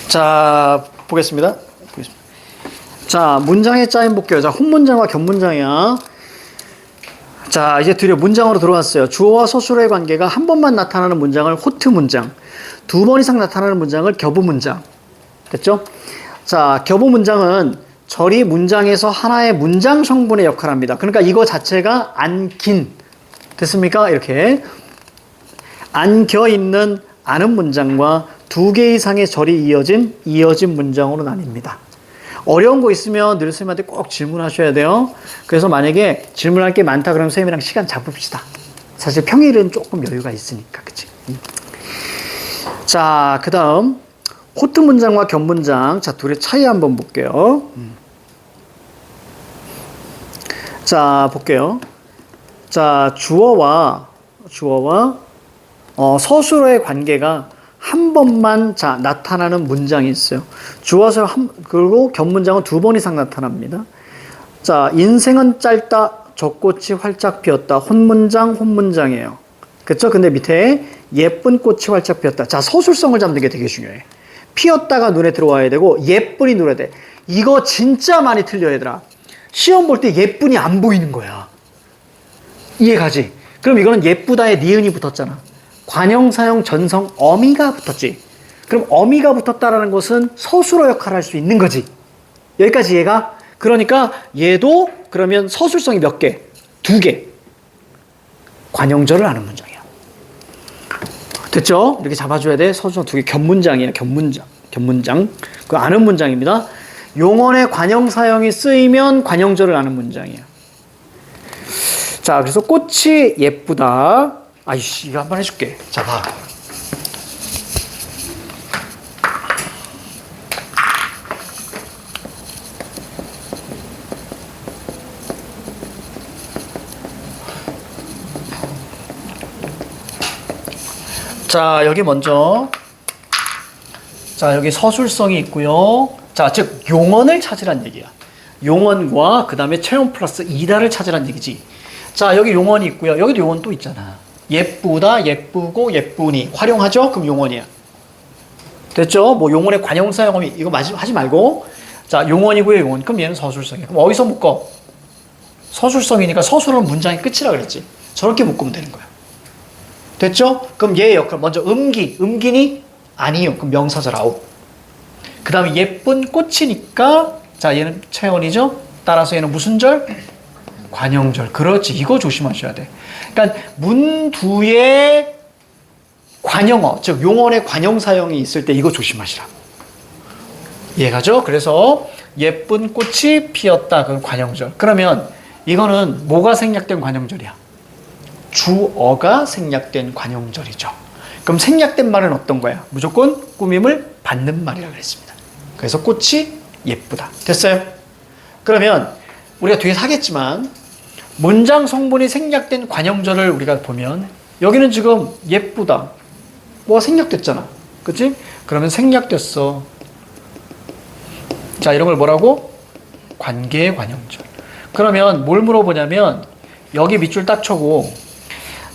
자, 보겠습니다. 자, 문장의 짜임 볼게요. 자, 혼문장과 겹문장이야. 자, 이제 드디어 문장으로 들어왔어요. 주어와 서술어의 관계가 한 번만 나타나는 문장을 호트 문장, 두 번 이상 나타나는 문장을 겹우 문장. 됐죠? 자, 겹우 문장은 절이 문장에서 하나의 문장 성분의 역할을 합니다. 그러니까 이거 자체가 안긴. 됐습니까? 이렇게. 안겨 있는 아는 문장과 두 개 이상의 절이 이어진 문장으로 나뉩니다. 어려운 거 있으면 늘 선생님한테 꼭 질문하셔야 돼요. 그래서 만약에 질문할 게 많다 그러면 선생님이랑 시간 잡읍시다. 사실 평일은 조금 여유가 있으니까. 그치? 자, 그 다음 호트 문장과 겹문장. 자, 둘의 차이 한번 볼게요. 자, 볼게요. 자, 주어와 서술어의 관계가 한 번만 나타나는 문장이 있어요. 주어서 그리고 겹문장은 두 번 이상 나타납니다. 자, 인생은 짧다. 젖꽃이 활짝 피었다. 혼문장이에요. 그렇죠? 근데 밑에 예쁜 꽃이 활짝 피었다. 자, 서술성을 잡는 게 되게 중요해. 피었다가 눈에 들어와야 되고 예쁜이 눈에 돼. 이거 진짜 많이 틀려 얘들아. 시험 볼 때 예쁜이 안 보이는 거야. 이해가지? 그럼 이거는 예쁘다에 니은이 붙었잖아. 관형사형 전성 어미가 붙었지. 그럼 어미가 붙었다라는 것은 서술어 역할을 할 수 있는 거지. 여기까지 이해가? 그러니까 얘도 그러면 서술성이 몇 개? 두 개. 관형절을 아는 문장이야. 됐죠? 이렇게 잡아줘야 돼. 서술성 두 개. 겹문장이야. 겹문장. 그 아는 문장입니다. 용언의 관형사형이 쓰이면 관형절을 아는 문장이야. 자, 그래서 꽃이 예쁘다. 아이씨, 이거 한번 해줄게. 자, 봐. 자, 여기 먼저. 자, 여기 서술성이 있고요. 자, 즉, 용언을 찾으란 얘기야. 용언과 그 다음에 체험 플러스 이다를 찾으란 얘기지. 자, 여기 용언이 있고요. 여기도 용언 또 있잖아. 예쁘다, 예쁘고, 예쁘니. 활용하죠? 그럼 용언이야. 됐죠? 뭐 용언의 관형사용이 이거 하지 말고. 자, 용언이고요, 용언. 그럼 얘는 서술성이야. 그럼 어디서 묶어? 서술성이니까 서술은 문장의 끝이라 그랬지. 저렇게 묶으면 되는 거야. 됐죠? 그럼 얘의 역할. 먼저 음기니? 아니요. 그럼 명사절 아웃. 그 다음에 예쁜 꽃이니까 자, 얘는 체언이죠? 따라서 얘는 무슨 절? 관형절. 그렇지. 이거 조심하셔야 돼. 그러니까 문두에 관형어, 즉 용언의 관형사형이 있을 때 이거 조심하시라. 이해가죠? 그래서 예쁜 꽃이 피었다. 그건 관형절. 그러면 이거는 뭐가 생략된 관형절이야? 주어가 생략된 관형절이죠. 그럼 생략된 말은 어떤 거야? 무조건 꾸밈을 받는 말이라고 그랬습니다. 그래서 꽃이 예쁘다. 됐어요? 그러면 우리가 뒤에서 하겠지만 문장 성분이 생략된 관형절을 우리가 보면 여기는 지금 예쁘다. 뭐가 생략됐잖아. 그치? 그러면 생략됐어. 자, 이런 걸 뭐라고? 관계의 관형절. 그러면 뭘 물어보냐면 여기 밑줄 딱 쳐고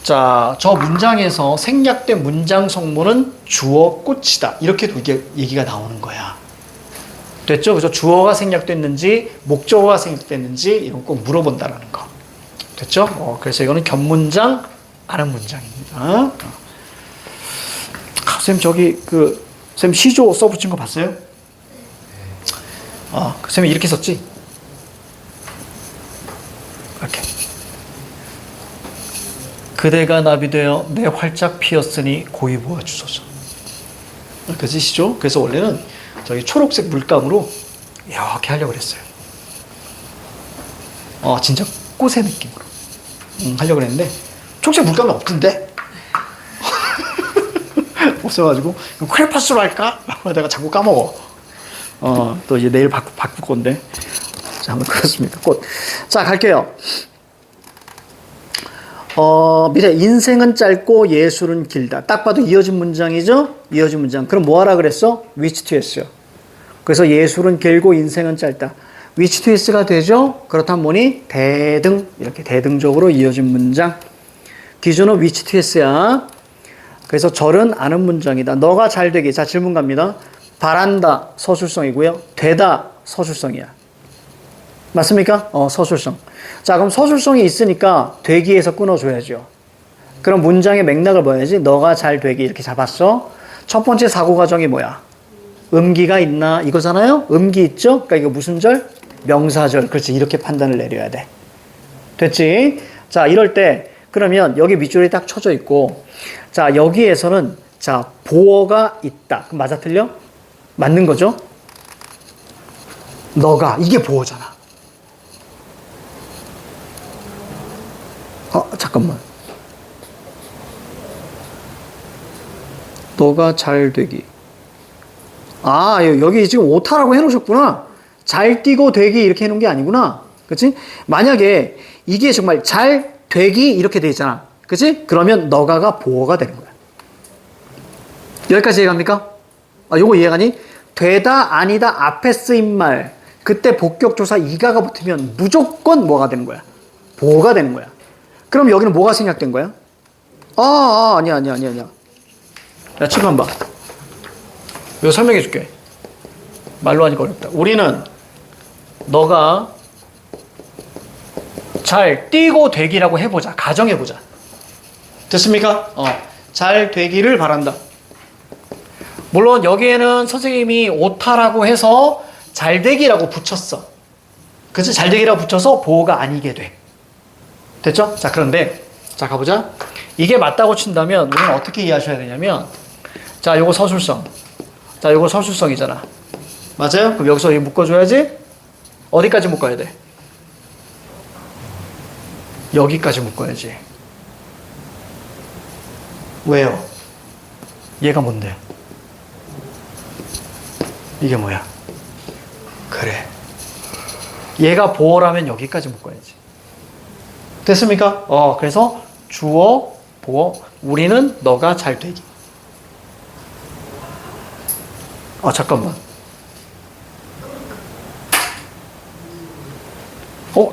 자, 저 문장에서 생략된 문장 성분은 주어 꽃이다. 이렇게 얘기가 나오는 거야. 됐죠? 그래서 주어가 생략됐는지 목적어가 생략됐는지 이런 거 꼭 물어본다라는 거. 됐죠? 그래서 이거는 겹문장, 아는 문장입니다. 선생님 저기 선생님 시조 써붙인 거 봤어요? 선생님 이렇게 썼지? 이렇게. 그대가 나비 되어 내 활짝 피었으니 고이 보아 주소서. 그지 시죠? 그래서 원래는 저기 초록색 물감으로 이렇게 하려고 그랬어요. 진짜 꽃의 느낌으로 하려고 그랬는데 초록색 물감이 없던데 없어가지고 크레파스로 할까? 내가 자꾸 까먹어. 또 이제 내일 바꿀 건데. 자, 한번 그렇습니다. 꽃. 자, 갈게요. 밑에 인생은 짧고 예술은 길다. 딱 봐도 이어진 문장이죠? 이어진 문장. 그럼 뭐 하라 그랬어? which to s요. 그래서 예술은 길고 인생은 짧다. which to s가 되죠? 그렇다면 뭐니? 대등. 이렇게 대등적으로 이어진 문장. 기준은 which to s야. 그래서 절은 아는 문장이다. 너가 잘 되기. 자, 질문 갑니다. 바란다 서술성이고요. 되다 서술성이야. 맞습니까? 서술성. 자, 그럼 서술성이 있으니까 되기에서 끊어줘야죠. 그럼 문장의 맥락을 봐야지. 너가 잘 되기 이렇게 잡았어. 첫 번째 사고 과정이 뭐야? 음기가 있나 이거잖아요. 음기 있죠? 그러니까 이거 무슨 절? 명사절. 그렇지. 이렇게 판단을 내려야 돼. 됐지? 자, 이럴 때 그러면 여기 밑줄이 딱 쳐져 있고, 자, 여기에서는 자, 보어가 있다. 그럼 맞아 틀려? 맞는 거죠? 너가 이게 보어잖아. 잠깐만. 너가 잘 되기. 여기 지금 오타라고 해놓으셨구나. 잘 뛰고 되기 이렇게 해놓은 게 아니구나. 그치? 만약에 이게 정말 잘 되기 이렇게 돼 있잖아. 그치? 그러면 너가가 보어가 되는 거야. 여기까지 이해갑니까? 요거 이해가니? 되다, 아니다, 앞에 쓰인 말. 그때 복격조사 이가가 붙으면 무조건 뭐가 되는 거야? 보어가 되는 거야. 그럼 여기는 뭐가 생략된 거야? 아니야. 야, 칠판 봐. 이거 설명해 줄게. 말로 하니까 어렵다. 우리는 너가 잘 뛰고 되기라고 해보자. 가정해보자. 됐습니까? 잘 되기를 바란다. 물론 여기에는 선생님이 오타라고 해서 잘 되기라고 붙였어. 그치? 잘 되기라고 붙여서 보호가 아니게 돼. 됐죠? 자, 그런데 자, 가보자. 이게 맞다고 친다면 우리는 어떻게 이해하셔야 되냐면, 자, 요거 서술성. 자, 요거 서술성이잖아. 맞아요? 그럼 여기서 이거 묶어줘야지. 어디까지 묶어야 돼? 여기까지 묶어야지. 왜요? 얘가 뭔데? 이게 뭐야? 그래. 얘가 보어라면 여기까지 묶어야지. 됐습니까? 그래서 주어, 보어, 우리는 너가 잘 되기. 잠깐만.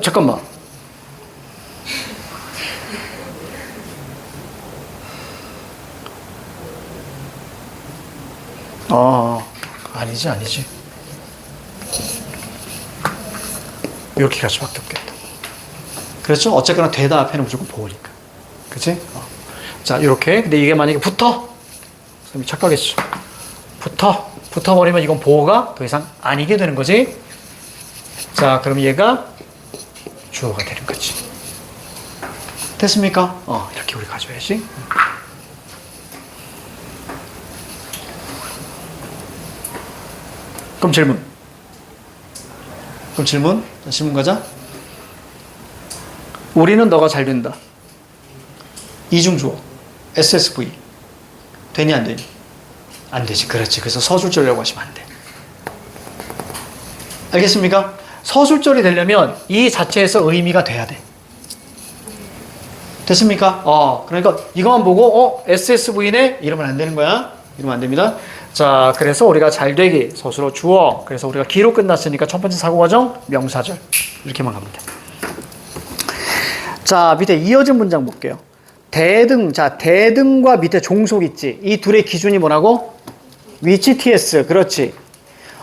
잠깐만. 아니지. 이렇게 갈 수밖에 없겠다. 그렇죠? 어쨌거나 되다 앞에는 무조건 보호니까. 그치? 자, 이렇게. 근데 이게 만약에 붙어. 선생님이 착각했어. 붙어버리면 이건 보호가 더 이상 아니게 되는 거지. 자, 그럼 얘가 주어가 되는 거지. 됐습니까? 이렇게 우리 가져야지. 그럼 질문. 질문 가자. 우리는 너가 잘 된다. 이중주어. SSV. 되니 안 되니? 안 되지. 그렇지. 그래서 서술절이라고 하시면 안 돼. 알겠습니까? 서술절이 되려면 이 자체에서 의미가 돼야 돼. 됐습니까? 그러니까 이것만 보고 SSV네? 이러면 안 되는 거야. 이러면 안 됩니다. 자, 그래서 우리가 잘 되기, 서술어 주어. 그래서 우리가 기로 끝났으니까 첫 번째 사고과정, 명사절. 이렇게만 가면 돼. 자, 밑에 이어진 문장 볼게요. 대등. 자, 대등과 밑에 종속 있지. 이 둘의 기준이 뭐라고? 위치 TS. 그렇지.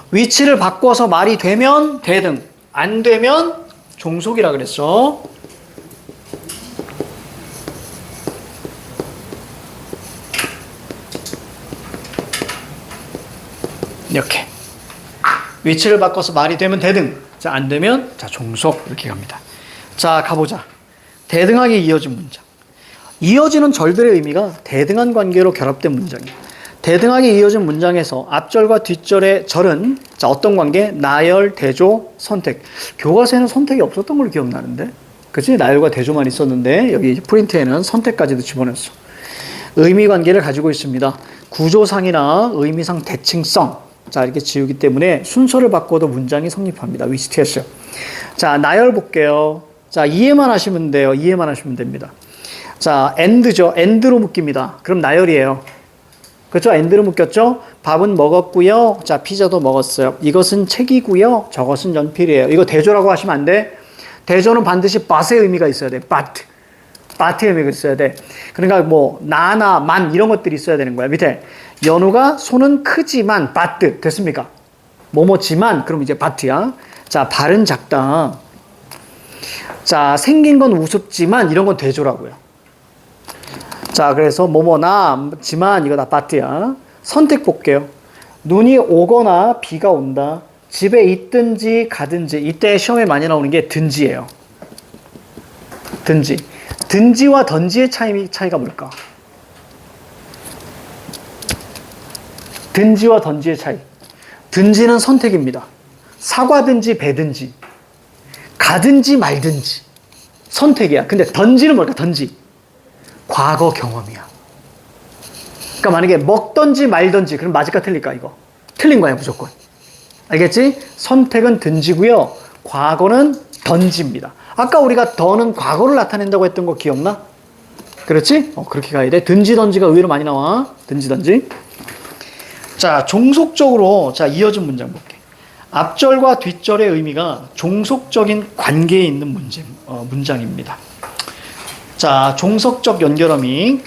위치를 바꿔서 말이 되면 대등, 안 되면 종속이라 그랬어. 이렇게. 위치를 바꿔서 말이 되면 대등, 자, 안 되면 자, 종속. 이렇게 갑니다. 자, 가보자. 대등하게 이어진 문장. 이어지는 절들의 의미가 대등한 관계로 결합된 문장이에요. 대등하게 이어진 문장에서 앞절과 뒷절의 절은 자, 어떤 관계? 나열, 대조, 선택. 교과서에는 선택이 없었던 걸로 기억나는데, 그치? 나열과 대조만 있었는데 여기 프린트에는 선택까지도 집어넣었어. 의미 관계를 가지고 있습니다. 구조상이나 의미상 대칭성. 자, 이렇게 지우기 때문에 순서를 바꿔도 문장이 성립합니다. 위치티에스. 자, 나열 볼게요. 자, 이해만 하시면 돼요. 이해만 하시면 됩니다. 자, and죠. and로 묶입니다. 그럼 나열이에요. 그렇죠? and로 묶였죠? 밥은 먹었고요. 자, 피자도 먹었어요. 이것은 책이고요. 저것은 연필이에요. 이거 대조라고 하시면 안 돼. 대조는 반드시 but의 의미가 있어야 돼. but의 의미가 있어야 돼. 그러니까 뭐 나나 만 이런 것들이 있어야 되는 거야. 밑에 연우가 손은 크지만 but 됐습니까? 뭐뭐지만 그럼 이제 but야. 자, 발은 작다. 자, 생긴 건 우습지만 이런 건 대조라고요. 자, 그래서 뭐뭐나지만 이거 다 but야. 선택 볼게요. 눈이 오거나 비가 온다. 집에 있든지 가든지. 이때 시험에 많이 나오는 게 든지예요. 든지. 든지와 던지의 차이가 뭘까? 든지와 던지의 차이. 든지는 선택입니다. 사과든지 배든지. 가든지 말든지. 선택이야. 근데 던지는 뭘까? 던지. 과거 경험이야. 그러니까 만약에 먹던지 말던지 그럼 맞을까 틀릴까 이거? 틀린 거야 무조건. 알겠지? 선택은 든지고요. 과거는 던지입니다. 아까 우리가 더는 과거를 나타낸다고 했던 거 기억나? 그렇지? 그렇게 가야 돼. 든지 던지가 의외로 많이 나와. 든지 던지. 자, 종속적으로 자 이어진 문장 볼게. 앞절과 뒷절의 의미가 종속적인 관계에 있는 문장입니다. 자, 종속적 연결어미.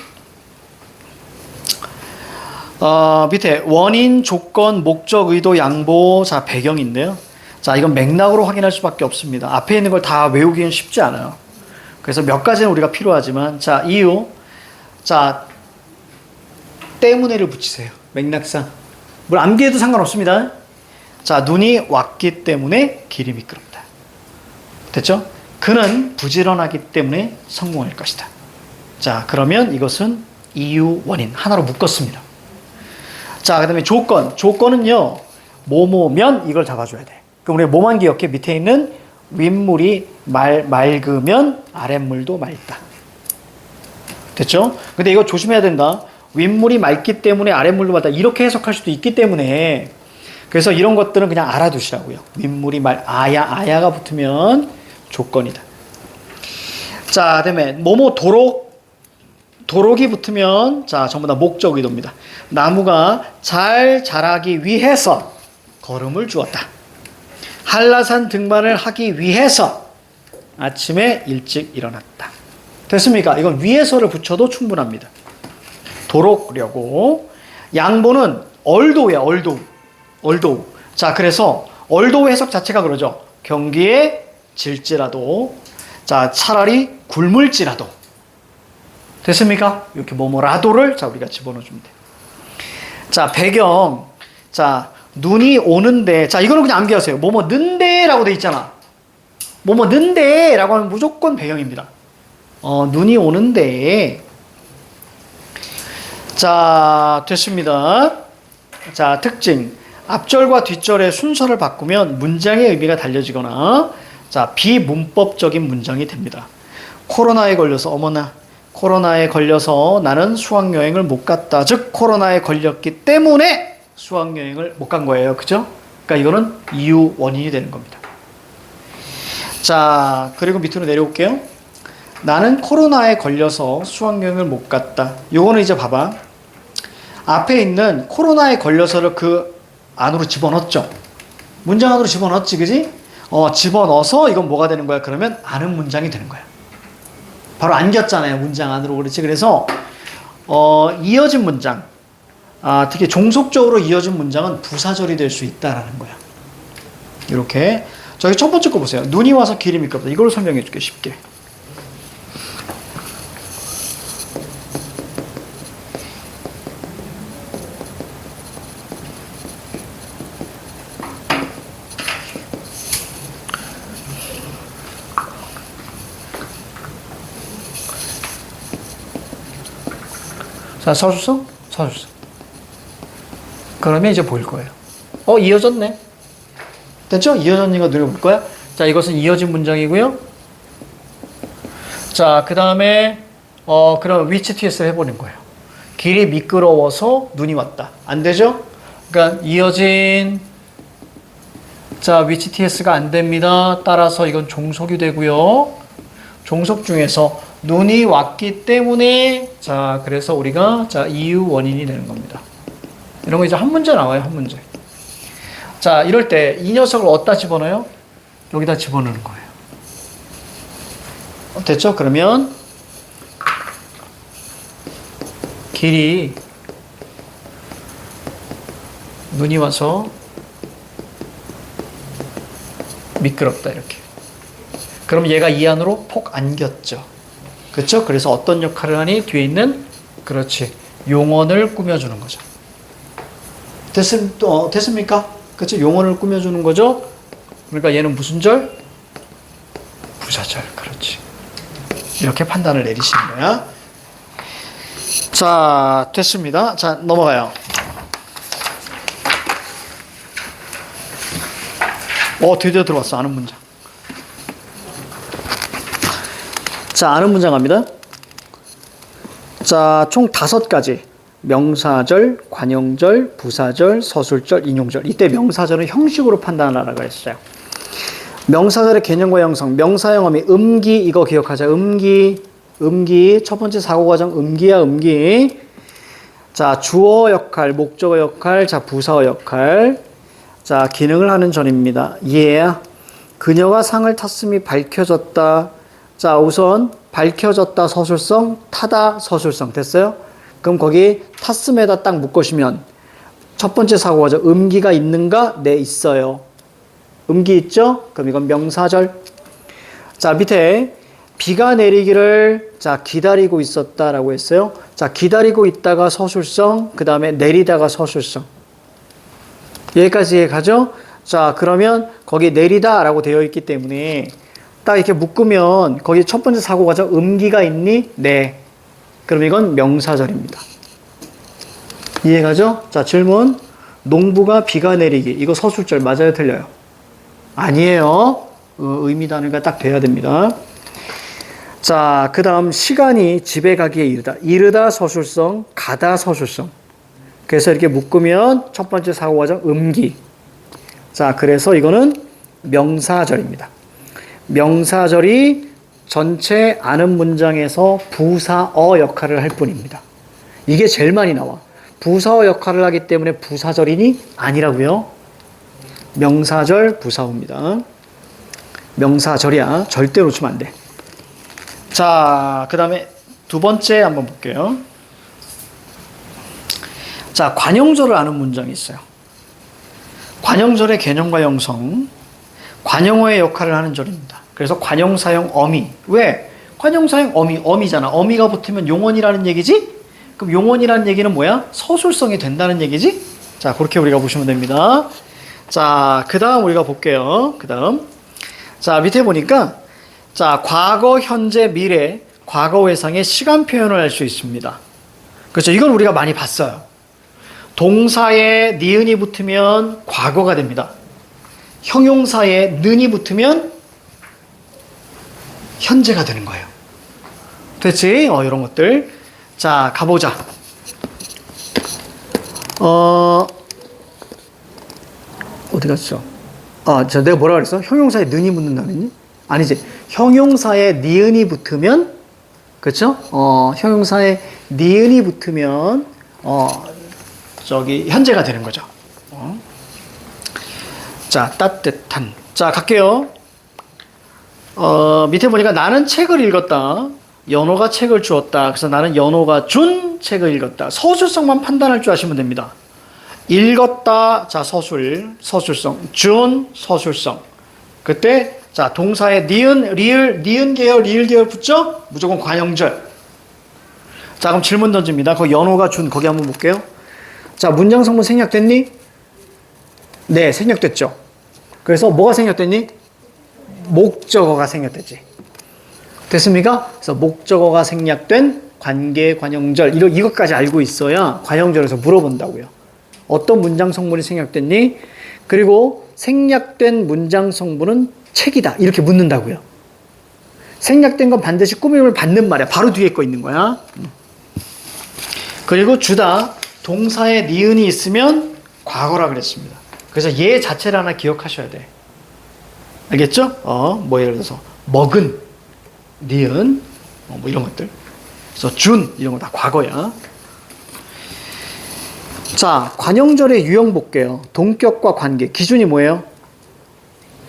밑에 원인, 조건, 목적, 의도, 양보, 자, 배경인데요. 자, 이건 맥락으로 확인할 수밖에 없습니다. 앞에 있는 걸 다 외우기는 쉽지 않아요. 그래서 몇 가지는 우리가 필요하지만, 자, 이유. 자, 때문에를 붙이세요. 맥락상. 뭘 암기해도 상관없습니다. 자, 눈이 왔기 때문에 길이 미끄럽다. 됐죠? 그는 부지런하기 때문에 성공할 것이다. 자, 그러면 이것은 이유, 원인. 하나로 묶었습니다. 자, 그 다음에 조건. 조건은요, 뭐뭐면 이걸 잡아줘야 돼. 그럼 우리가 뭐만 기억해? 밑에 있는 윗물이 맑으면 아랫물도 맑다. 됐죠? 근데 이거 조심해야 된다. 윗물이 맑기 때문에 아랫물도 맑다. 이렇게 해석할 수도 있기 때문에 그래서 이런 것들은 그냥 알아두시라고요. 윗물이 아야가 붙으면 조건이다. 자, 그 다음에 뭐뭐 도록이 붙으면 자, 전부 다 목적 의도입니다. 나무가 잘 자라기 위해서 걸음을 주었다. 한라산 등반을 하기 위해서 아침에 일찍 일어났다. 됐습니까? 이건 위해서를 붙여도 충분합니다. 도록려고. 양보는 얼도우야, 얼도우. 자, 그래서 얼도우 해석 자체가 그러죠. 경기에 질지라도, 자, 차라리 굶을지라도. 됐습니까? 이렇게 뭐뭐라도를 자, 우리가 집어넣어주면 돼. 자, 배경. 자, 눈이 오는데, 자, 이거는 그냥 암기하세요. 뭐뭐 는데 라고 돼 있잖아. 뭐뭐 는데 라고 하면 무조건 배경입니다. 눈이 오는데. 자, 됐습니다. 자, 특징. 앞절과 뒷절의 순서를 바꾸면 문장의 의미가 달라지거나, 자, 비문법적인 문장이 됩니다. 코로나에 걸려서, 어머나, 코로나에 걸려서 나는 수학여행을 못 갔다. 즉, 코로나에 걸렸기 때문에 수학여행을 못 간 거예요. 그죠? 그러니까 이거는 이유, 원인이 되는 겁니다. 자, 그리고 밑으로 내려올게요. 나는 코로나에 걸려서 수학여행을 못 갔다. 요거는 이제 봐봐. 앞에 있는 코로나에 걸려서를 그 안으로 집어넣었죠. 문장 안으로 집어넣었지, 그지? 집어넣어서 이건 뭐가 되는 거야? 그러면 아는 문장이 되는 거야. 바로 안겼잖아요. 문장 안으로. 그렇지. 그래서 이어진 문장. 특히 종속적으로 이어진 문장은 부사절이 될 수 있다라는 거야. 이렇게. 저기 첫 번째 거 보세요. 눈이 와서 길이 미끄럽다. 이걸 설명해 줄게, 쉽게. 자, 서술성? 서술성. 그러면 이제 보일 거예요. 이어졌네. 됐죠? 이어졌는 거 눈에 볼 거야. 자, 이것은 이어진 문장이고요. 자, 그 다음에 그럼 which TS를 해보는 거예요. 길이 미끄러워서 눈이 왔다. 안 되죠? 그러니까 이어진 자, which TS가 안 됩니다. 따라서 이건 종속이 되고요. 종속 중에서 눈이 왔기 때문에 자, 그래서 우리가 자, 이유 원인이 되는 겁니다. 이런 거 이제 한 문제 나와요. 한 문제. 자, 이럴 때 이 녀석을 어디다 집어넣어요? 여기다 집어넣는 거예요. 됐죠? 그러면 길이 눈이 와서 미끄럽다 이렇게. 그럼 얘가 이 안으로 폭 안겼죠. 그렇죠? 그래서 어떤 역할을 하니? 뒤에 있는 그렇지. 용언을 꾸며주는 거죠. 됐습니까? 그렇죠? 용언을 꾸며주는 거죠. 그러니까 얘는 무슨 절? 부사절. 그렇지. 이렇게 판단을 내리시는 거야. 자, 됐습니다. 자, 넘어가요. 드디어 들어왔어. 아는 문장. 자, 아는 문장 갑니다. 자, 총 5가지. 명사절, 관용절, 부사절, 서술절, 인용절. 이때 명사절은 형식으로 판단하라고 했어요. 명사절의 개념과 형성. 명사형 어미. 음기. 이거 기억하자. 음기. 첫 번째 사고과정. 음기야, 음기. 자, 주어 역할, 목적어 역할, 자, 부사어 역할. 자, 기능을 하는 절입니다. 그녀가 상을 탔음이 밝혀졌다. 자, 우선 밝혀졌다 서술성, 타다 서술성. 됐어요? 그럼 거기 탔음에다 딱 묶으시면 첫 번째 사고가죠. 음기가 있는가? 네, 있어요. 음기 있죠? 그럼 이건 명사절. 자, 밑에 비가 내리기를 자, 기다리고 있었다라고 했어요. 자, 기다리고 있다가 서술성, 그 다음에 내리다가 서술성. 여기까지 이해가죠? 자, 그러면 거기 내리다라고 되어 있기 때문에 딱 이렇게 묶으면 거기 첫 번째 사고가죠. 음기가 있니? 네. 그럼 이건 명사절입니다. 이해가죠? 자, 질문. 농부가 비가 내리기. 이거 서술절 맞아요? 틀려요? 아니에요. 의미 단위가 딱 돼야 됩니다. 자, 그 다음 시간이 집에 가기에 이르다. 이르다 서술성, 가다 서술성. 그래서 이렇게 묶으면 첫 번째 사고과정 음기. 자, 그래서 이거는 명사절입니다. 명사절이 전체 아는 문장에서 부사어 역할을 할 뿐입니다. 이게 제일 많이 나와. 부사어 역할을 하기 때문에 부사절이니? 아니라고요. 명사절, 부사어입니다. 명사절이야. 절대 놓치면 안 돼. 자, 그 다음에 두 번째 한번 볼게요. 자, 관용절을 아는 문장이 있어요. 관용절의 개념과 형성, 관용어의 역할을 하는 절입니다. 그래서 관용사형 어미. 왜? 관용사형 어미잖아. 어미가 붙으면 용언이라는 얘기지? 그럼 용언이라는 얘기는 뭐야? 서술성이 된다는 얘기지? 자, 그렇게 우리가 보시면 됩니다. 자, 그 다음 우리가 볼게요. 그 다음. 자, 밑에 보니까, 자, 과거, 현재, 미래, 과거 회상의 시간 표현을 할 수 있습니다. 그렇죠. 이건 우리가 많이 봤어요. 동사에 니은이 붙으면 과거가 됩니다. 형용사에 는이 붙으면 현재가 되는 거예요. 됐지? 이런 것들. 자, 가보자. 어디 갔어? 내가 뭐라 그랬어? 형용사에 는이 붙는다 그랬니? 아니지. 형용사에 니은이 붙으면, 그렇죠? 형용사에 니은이 붙으면, 현재가 되는 거죠. 자, 따뜻한. 자, 갈게요. 밑에 보니까 나는 책을 읽었다. 연호가 책을 주었다. 그래서 나는 연호가 준 책을 읽었다. 서술성만 판단할 줄 아시면 됩니다. 읽었다. 자, 서술성. 준, 서술성. 그때, 자, 동사에 니은, 니은 계열, 리을 계열 붙죠? 무조건 관용절. 자, 그럼 질문 던집니다. 거기 연호가 준, 거기 한번 볼게요. 자, 문장 성분 생략됐니? 네, 생략됐죠. 그래서 뭐가 생략됐니? 목적어가 생략됐지. 됐습니까? 그래서 목적어가 생략된 관계, 관용절, 이것까지 알고 있어야 관용절에서 물어본다고요. 어떤 문장 성분이 생략됐니? 그리고 생략된 문장 성분은 책이다. 이렇게 묻는다고요. 생략된 건 반드시 꾸밈을 받는 말이야. 바로 뒤에 거 있는 거야. 그리고 주다. 동사에 니은이 있으면 과거라 그랬습니다. 그래서 얘 자체를 하나 기억하셔야 돼. 알겠죠? 예를 들어서 먹은, 니은, 이런 것들. 그래서 준, 이런 거 다 과거야. 자, 관용절의 유형 볼게요. 동격과 관계. 기준이 뭐예요?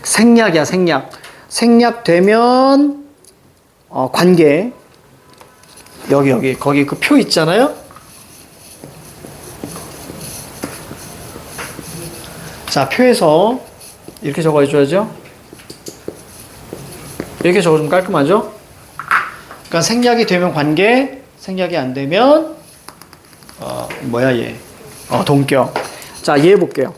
생략이야, 생략. 생략되면, 관계. 거기 그 표 있잖아요? 자, 표에서 이렇게 적어줘야죠. 이렇게 적어주면 깔끔하죠? 그러니까 생략이 되면 관계, 생략이 안 되면 뭐야 얘? 동격. 자, 이해해 볼게요.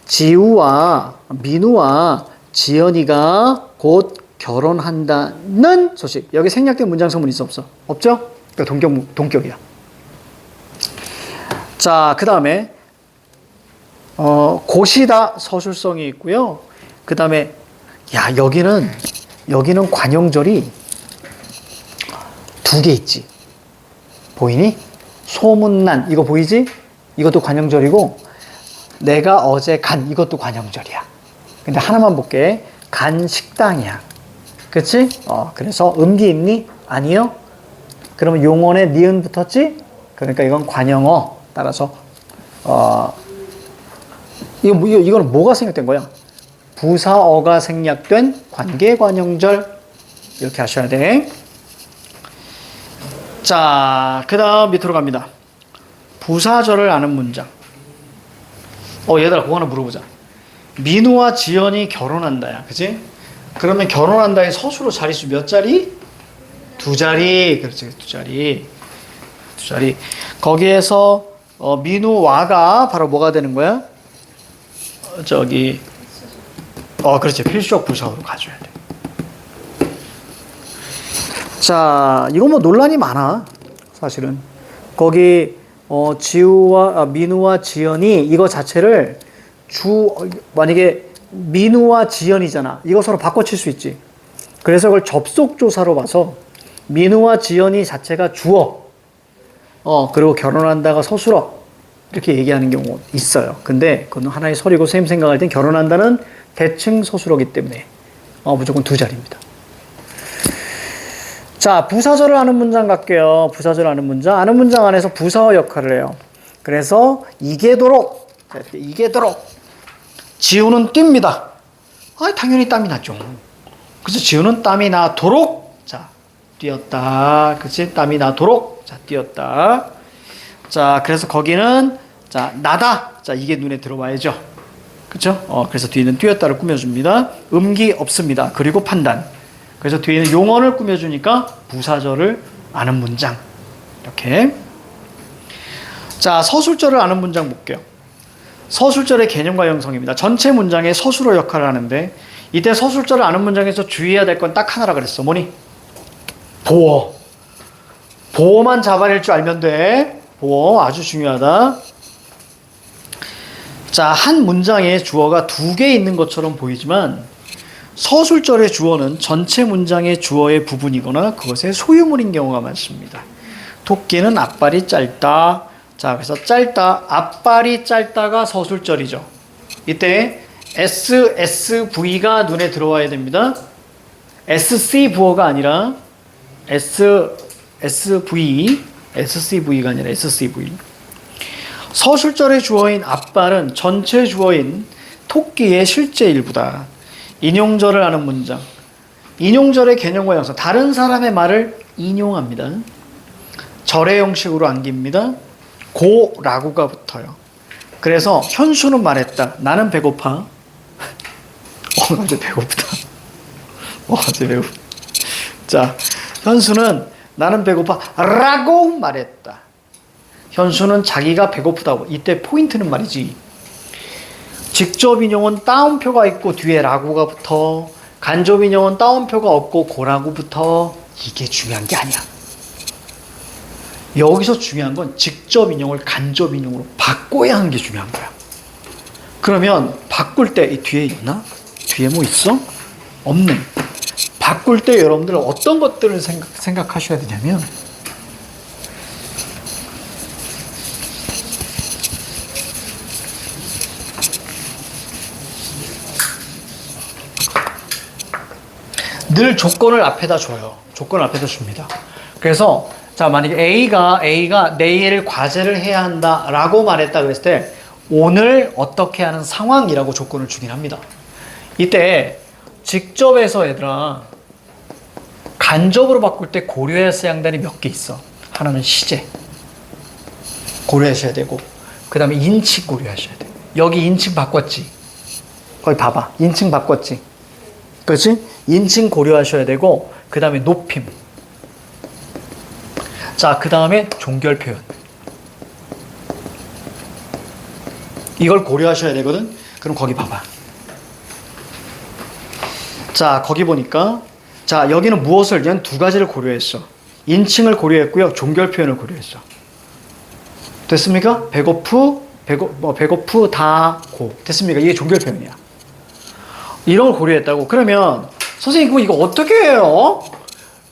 지우와 민우와 지연이가 곧 결혼한다는 소식. 여기 생략된 문장성문 있어 없어? 없죠? 그러니까 동격이야. 자, 그 다음에 곧이다 서술성이 있고요. 그 다음에 야 여기는 관형절이 2개 있지. 보이니? 소문난 이거 보이지? 이것도 관형절이고 내가 어제 간 이것도 관형절이야. 근데 하나만 볼게. 간 식당이야. 그치? 그래서 음기 있니? 아니요. 그러면 용언에 니은 붙었지? 그러니까 이건 관형어. 따라서 이거는 뭐가 생략된 거야? 부사어가 생략된 관계관형절. 이렇게 하셔야 돼. 자, 그 다음 밑으로 갑니다. 부사절을 아는 문장. 얘들아, 그거 하나 물어보자. 민우와 지연이 결혼한다야. 그치? 그러면 결혼한다의 서술어 자릿수 몇 자리? 2자리. 그렇지, 2자리. 2자리. 거기에서 민우와가 바로 뭐가 되는 거야? 그렇지. 필수적 부사어로 가져야 돼. 자, 이거 뭐 논란이 많아. 사실은. 거기, 민우와 지연이 이거 자체를 만약에 민우와 지연이잖아. 이거 서로 바꿔칠 수 있지. 그래서 그걸 접속조사로 봐서 민우와 지연이 자체가 주어, 그리고 결혼한다가 서술어. 이렇게 얘기하는 경우 있어요. 근데 그건 하나의 설이고 선생님 생각할 땐 결혼한다는 대칭 서술어기 때문에 무조건 2자리입니다. 자, 부사절을 아는 문장 갈게요. 부사절을 아는 문장. 아는 문장 안에서 부사어 역할을 해요. 그래서 이게도록 지우는 뜁니다. 당연히 땀이 나죠. 그래서 지우는 땀이 나도록 자, 뛰었다. 그치? 땀이 나도록 자, 뛰었다. 자, 그래서 거기는 자, 나다. 자, 이게 눈에 들어와야죠. 그쵸? 그래서 뒤에는 뛰었다를 꾸며줍니다. 음기 없습니다. 그리고 판단. 그래서 뒤에는 용언을 꾸며주니까 부사절을 아는 문장. 이렇게. 자, 서술절을 아는 문장 볼게요. 서술절의 개념과 형성입니다. 전체 문장의 서술어 역할을 하는데 이때 서술절을 아는 문장에서 주의해야 될 건 딱 하나라 그랬어. 뭐니? 보어. 보어만 잡아낼 줄 알면 돼. 보어 아주 중요하다. 자, 한 문장에 주어가 2개 있는 것처럼 보이지만 서술절의 주어는 전체 문장의 주어의 부분이거나 그것의 소유물인 경우가 많습니다. 토끼는 앞발이 짧다. 자, 그래서 짧다, 앞발이 짧다가 서술절이죠. 이때 SSV가 눈에 들어와야 됩니다. SC 부어가 아니라 SCV가 아니라 SCV. 서술절의 주어인 앞발은 전체 주어인 토끼의 실제 일부다. 인용절을 하는 문장. 인용절의 개념과 형성. 다른 사람의 말을 인용합니다. 절의 형식으로 안깁니다. 고라고가 붙어요. 그래서 현수는 말했다. 나는 배고파. 갑자기 배고프다. 갑자기 배고프다. 자, 현수는 나는 배고파 라고 말했다. 현수는 자기가 배고프다고. 이때 포인트는 말이지. 직접 인용은 따옴표가 있고 뒤에 라고가 붙어. 간접 인용은 따옴표가 없고 고라고 붙어. 이게 중요한 게 아니야. 여기서 중요한 건 직접 인용을 간접 인용으로 바꿔야 하는 게 중요한 거야. 그러면 바꿀 때 이 뒤에 있나? 뒤에 뭐 있어? 없네. 바꿀 때 여러분들 어떤 것들을 생각하셔야 되냐면 늘 조건을 앞에다 줘요. 조건을 앞에다 줍니다. 그래서 자, 만약에 A가 내일 과제를 해야 한다라고 말했다 그랬을 때 오늘 어떻게 하는 상황이라고 조건을 주긴 합니다. 이때 직접에서 얘들아 간접으로 바꿀 때 고려했어야 양단이 몇 개 있어. 하나는 시제 고려하셔야 되고 그 다음에 인치 고려하셔야 돼. 여기 인칭 바꿨지. 거기 봐봐. 인칭 바꿨지. 그렇지? 인칭 고려하셔야 되고 그 다음에 높임. 자, 그 다음에 종결 표현. 이걸 고려하셔야 되거든. 그럼 거기 봐봐. 자, 거기 보니까 자, 여기는 무엇을? 얘는 두 가지를 고려했어. 인칭을 고려했고요. 종결 표현을 고려했어. 됐습니까? 배고프다고. 됐습니까? 이게 종결 표현이야. 이런 걸 고려했다고. 그러면 선생님 그럼 이거 어떻게 해요?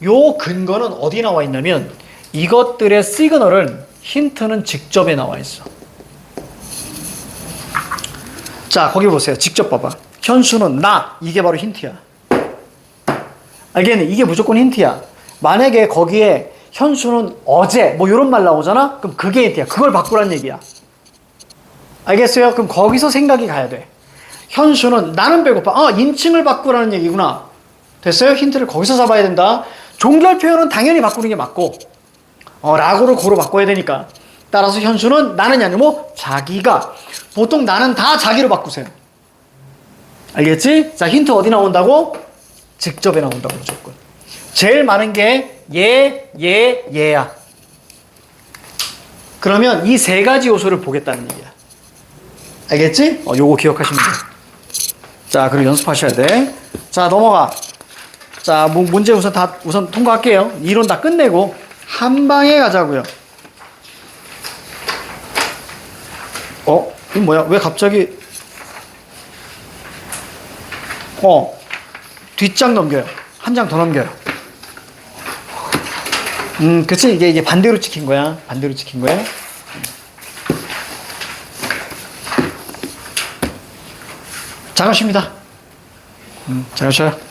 요 근거는 어디 나와 있냐면 이것들의 시그널은 힌트는 직접에 나와 있어. 자, 거기 보세요. 직접 봐봐. 현수는 나. 이게 바로 힌트야. 알겠니? 이게 무조건 힌트야. 만약에 거기에 현수는 어제 뭐 이런 말 나오잖아? 그럼 그게 힌트야. 그걸 바꾸란 얘기야. 알겠어요? 그럼 거기서 생각이 가야 돼. 현수는 나는 배고파. 아, 인칭을 바꾸라는 얘기구나. 됐어요? 힌트를 거기서 잡아야 된다. 종결 표현은 당연히 바꾸는 게 맞고 라고를 고로 바꿔야 되니까. 따라서 현수는 나는이 아니고 뭐 자기가. 보통 나는 다 자기로 바꾸세요. 알겠지? 자, 힌트 어디 나온다고? 직접에 나온다고 무조건. 제일 많은 게 얘야. 그러면 이 세 가지 요소를 보겠다는 얘기야. 알겠지? 요거 기억하시면 돼요. 자, 그리고 연습하셔야 돼. 자, 넘어가. 자, 문제 우선 통과할게요. 이론 다 끝내고 한 방에 가자고요. 이거 뭐야? 왜 갑자기 뒷장 넘겨요. 한 장 더 넘겨요. 그치? 이게 반대로 찍힌 거야. 반대로 찍힌 거야. 잘 가십니다. 잘 가셔요.